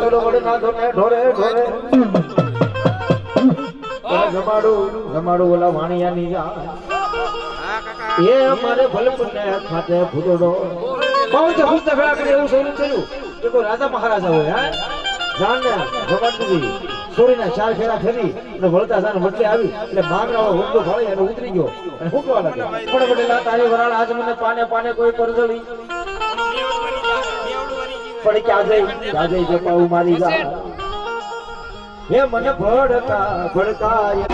આવેલો વડે ના ધોને ઢોરે ઢોરે જમાડું ઓલા વાણિયાની જા એ અમારે ભલપને ખાતે ભૂદડો બહુ જ ખુશ તગડા કરે એવું શરૂ કર્યું કે કોઈ રાજા મહારાજા હોય હા જાણને જમાડુજી સોરીના ચાર ફેરા ફેરી અને વળતા જાને બદલે આવી એટલે માંગરાળો હુંડો ભાળી અને ઉતરી ગયો અને હુંકવા લાગે પણ બડેલા તારી વરાળ આજ મને પાને પાને કોઈ પરજળી પડી ક્યાં જઈ જપાવું મારી જા હે મને ભડકાય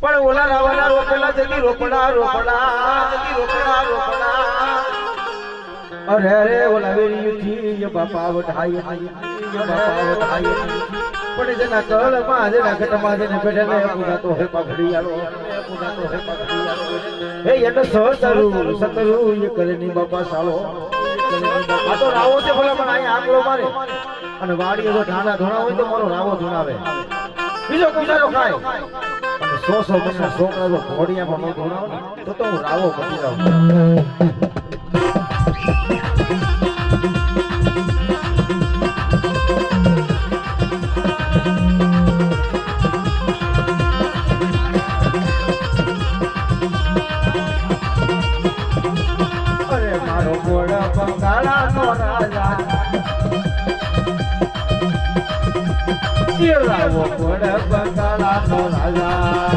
પણ ઓલા રાવાના રોપેલા જતી રોપડા અરે અરે ઓલા વેરી બાપા વઢાઈ પણ જેના કળમાં જેના ઘટમાં જેને બેઠેલે પૂરા તો હે પાઘડી આલો હે એને સતરુ એ કરેની બાપા સાલો આ તો રાવો છે ભલા પણ અહીં આંકડો મારે અને વાડીએ જો ઢાણા ધોણા હોય તો મારો રાવો ધોણાવે બીજો કુસારો ખાય અને 100 મહિના છોકરા જો ઘોડિયામાં ન ધોણાવે તો હું રાવો બની જાઉં રાવો પડ બંગાળાનો રાજા